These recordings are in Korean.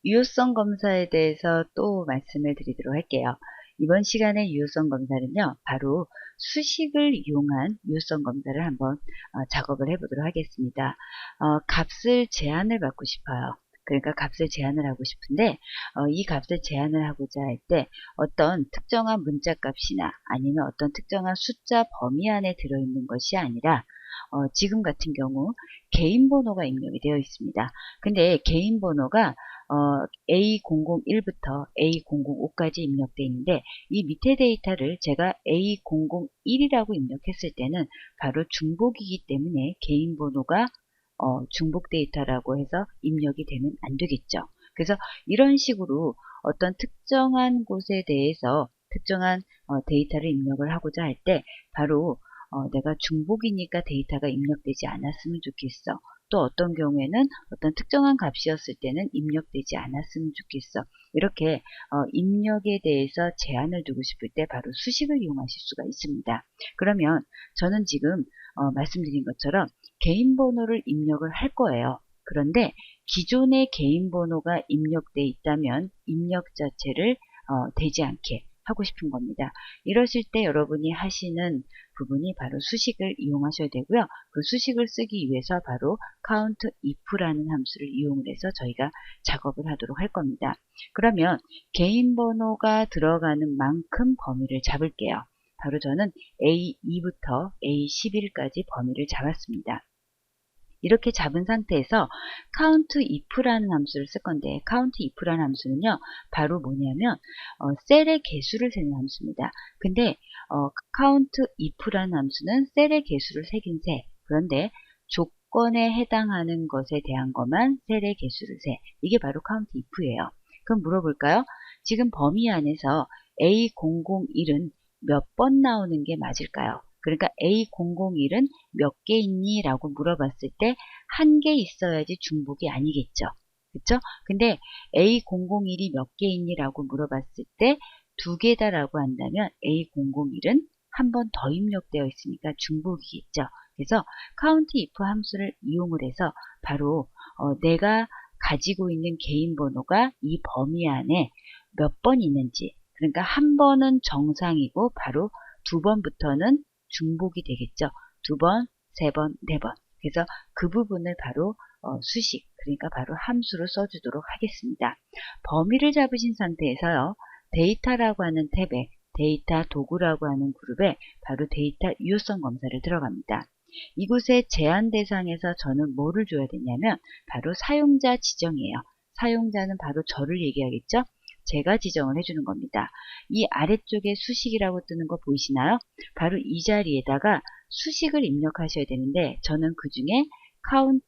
유효성 검사에 대해서 또 말씀을 드리도록 할게요. 이번 시간의 유효성 검사는요, 바로 수식을 이용한 유효성 검사를 한번 작업을 해보도록 하겠습니다. 값을 제한을 받고 싶어요. 그러니까 값을 제한을 하고 싶은데 이 값을 제한을 하고자 할 때 어떤 특정한 문자 값이나 아니면 어떤 특정한 숫자 범위 안에 들어있는 것이 아니라 지금 같은 경우 개인 번호가 입력이 되어 있습니다. 근데 개인 번호가 A001부터 A005까지 입력되어 있는데 이 밑에 데이터를 제가 A001이라고 입력했을 때는 바로 중복이기 때문에 개인 번호가 중복 데이터라고 해서 입력이 되면 안 되겠죠. 그래서 이런 식으로 어떤 특정한 곳에 대해서 특정한 데이터를 입력을 하고자 할 때 바로 내가 중복이니까 데이터가 입력되지 않았으면 좋겠어. 또 어떤 경우에는 어떤 특정한 값이었을 때는 입력되지 않았으면 좋겠어. 이렇게 입력에 대해서 제한을 두고 싶을 때 바로 수식을 이용하실 수가 있습니다. 그러면 저는 지금 말씀드린 것처럼 개인 번호를 입력을 할 거예요. 그런데 기존의 개인 번호가 입력돼 있다면 입력 자체를 되지 않게 하고 싶은 겁니다. 이러실 때 여러분이 하시는 부분이 바로 수식을 이용하셔야 되고요. 그 수식을 쓰기 위해서 바로 count if라는 함수를 이용을 해서 저희가 작업을 하도록 할 겁니다. 그러면 개인 번호가 들어가는 만큼 범위를 잡을게요. 바로 저는 A2부터 A11까지 범위를 잡았습니다. 이렇게 잡은 상태에서 count if라는 함수를 쓸 건데 count if라는 함수는요 바로 뭐냐면 셀의 개수를 세는 함수입니다. 근데 count if라는 함수는 셀의 개수를 세긴 세. 그런데 조건에 해당하는 것에 대한 것만 셀의 개수를 세. 이게 바로 count if예요. 그럼 물어볼까요? 지금 범위 안에서 A001은 몇 번 나오는 게 맞을까요? 그러니까 A001은 몇 개 있니? 라고 물어봤을 때 한 개 있어야지 중복이 아니겠죠. 그쵸? 근데 A001이 몇 개 있니? 라고 물어봤을 때 두 개다 라고 한다면 A001은 한 번 더 입력되어 있으니까 중복이겠죠. 그래서 count if 함수를 이용을 해서 바로 내가 가지고 있는 개인 번호가 이 범위 안에 몇 번 있는지, 그러니까 한 번은 정상이고 바로 두 번부터는 중복이 되겠죠. 두 번, 세 번, 네 번. 그래서 그 부분을 바로 수식, 그러니까 바로 함수로 써주도록 하겠습니다. 범위를 잡으신 상태에서요. 데이터라고 하는 탭에 데이터 도구라고 하는 그룹에 바로 데이터 유효성 검사를 들어갑니다. 이곳에 제한 대상에서 저는 뭐를 줘야 되냐면 바로 사용자 지정이에요. 사용자는 바로 저를 얘기하겠죠. 제가 지정을 해주는 겁니다. 이 아래쪽에 수식이라고 뜨는 거 보이시나요? 바로 이 자리에다가 수식을 입력하셔야 되는데 저는 그 중에 count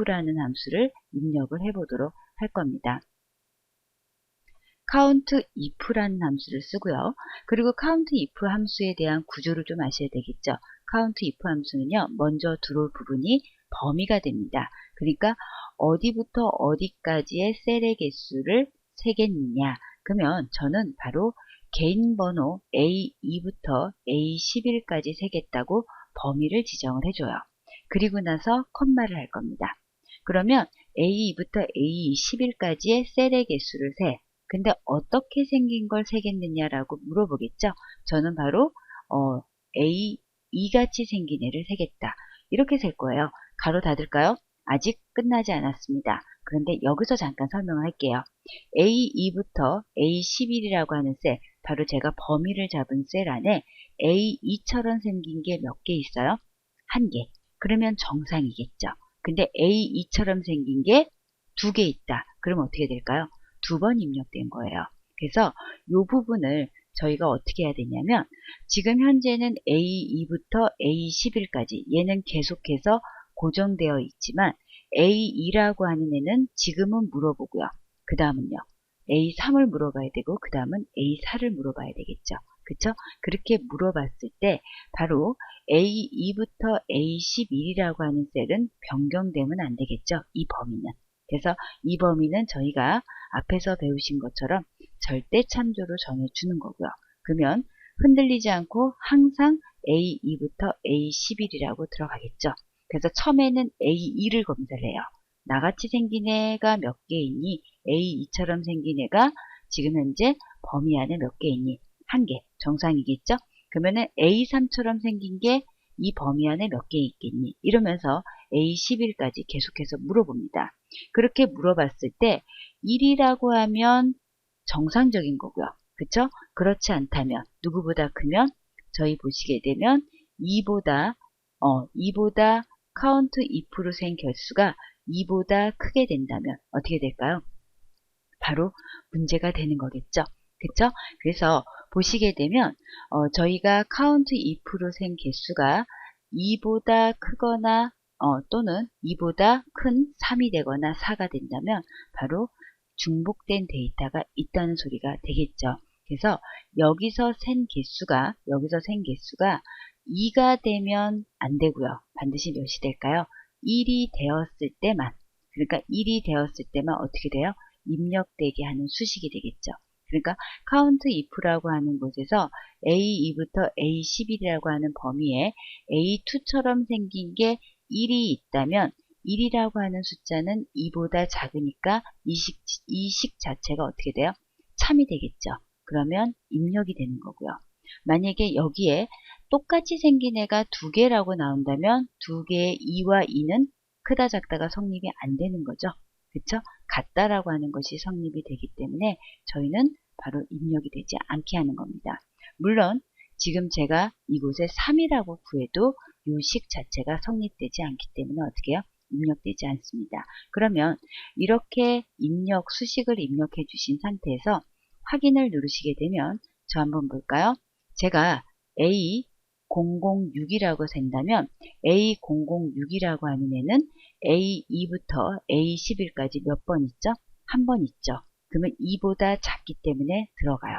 if라는 함수를 입력을 해보도록 할 겁니다. count if라는 함수를 쓰고요. 그리고 count if 함수에 대한 구조를 좀 아셔야 되겠죠. count if 함수는요. 먼저 들어올 부분이 범위가 됩니다. 그러니까 어디부터 어디까지의 셀의 개수를 세겠느냐. 그러면 저는 바로 개인 번호 A2부터 A11까지 세겠다고 범위를 지정을 해줘요. 그리고 나서 컴마를 할 겁니다. 그러면 A2부터 A11까지의 셀의 개수를 세. 근데 어떻게 생긴 걸 세겠느냐라고 물어보겠죠. 저는 바로 A2같이 생긴 애를 세겠다. 이렇게 셀 거예요. 가로 닫을까요? 아직 끝나지 않았습니다. 그런데 여기서 잠깐 설명을 할게요. A2부터 A11이라고 하는 셀, 바로 제가 범위를 잡은 셀 안에 A2처럼 생긴 게 몇 개 있어요? 한 개. 그러면 정상이겠죠. 근데 A2처럼 생긴 게 두 개 있다. 그러면 어떻게 될까요? 두 번 입력된 거예요. 그래서 이 부분을 저희가 어떻게 해야 되냐면 지금 현재는 A2부터 A11까지 얘는 계속해서 고정되어 있지만 A2라고 하는 애는 지금은 물어보고요. 그 다음은요. A3을 물어봐야 되고 그 다음은 A4를 물어봐야 되겠죠. 그쵸? 그렇게 물어봤을 때 바로 A2부터 A11이라고 하는 셀은 변경되면 안 되겠죠. 이 범위는. 그래서 이 범위는 저희가 앞에서 배우신 것처럼 절대 참조로 정해주는 거고요. 그러면 흔들리지 않고 항상 A2부터 A11이라고 들어가겠죠. 그래서 처음에는 A2를 검사를 해요. 나같이 생긴 애가 몇 개 있니? A2처럼 생긴 애가 지금 현재 범위 안에 몇 개 있니? 한 개, 정상이겠죠? 그러면은 A3처럼 생긴 게 이 범위 안에 몇 개 있겠니? 이러면서 A11까지 계속해서 물어봅니다. 그렇게 물어봤을 때 1이라고 하면 정상적인 거고요. 그쵸? 그렇지 않다면 누구보다 크면 저희 보시게 되면 2보다 count if로 센 개수가 2보다 크게 된다면 어떻게 될까요? 바로 문제가 되는 거겠죠. 그쵸? 그래서 보시게 되면 저희가 count if로 센 개수가 2보다 크거나 또는 2보다 큰 3이 되거나 4가 된다면 바로 중복된 데이터가 있다는 소리가 되겠죠. 그래서 여기서 센 개수가 2가 되면 안 되고요. 반드시 몇이 될까요? 1이 되었을 때만, 그러니까 1이 되었을 때만 어떻게 돼요? 입력되게 하는 수식이 되겠죠. 그러니까 count if라고 하는 곳에서 A2부터 A11이라고 하는 범위에 A2처럼 생긴 게 1이 있다면 1이라고 하는 숫자는 2보다 작으니까 이 식 자체가 어떻게 돼요? 참이 되겠죠. 그러면 입력이 되는 거고요. 만약에 여기에 똑같이 생긴 애가 두 개라고 나온다면 두 개의 2와 2는 크다 작다가 성립이 안 되는 거죠. 그쵸? 같다라고 하는 것이 성립이 되기 때문에 저희는 바로 입력이 되지 않게 하는 겁니다. 물론 지금 제가 이곳에 3이라고 구해도 이 식 자체가 성립되지 않기 때문에 어떻게 해요? 입력되지 않습니다. 그러면 이렇게 수식을 입력해 주신 상태에서 확인을 누르시게 되면 저 한번 볼까요? 제가 A006이라고 센다면 A006이라고 하는 애는 A2부터 A11까지 몇 번 있죠? 한 번 있죠. 그러면 2보다 작기 때문에 들어가요.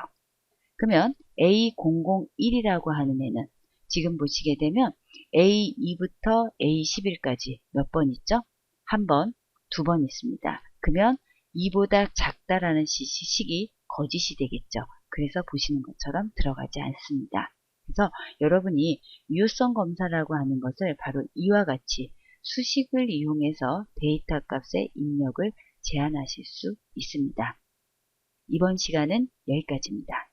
그러면 A001이라고 하는 애는 지금 보시게 되면 A2부터 A11까지 몇 번 있죠? 한 번, 두 번 있습니다. 그러면 2보다 작다라는 식이 거짓이 되겠죠. 그래서 보시는 것처럼 들어가지 않습니다. 그래서 여러분이 유효성 검사라고 하는 것을 바로 이와 같이 수식을 이용해서 데이터 값의 입력을 제한하실 수 있습니다. 이번 시간은 여기까지입니다.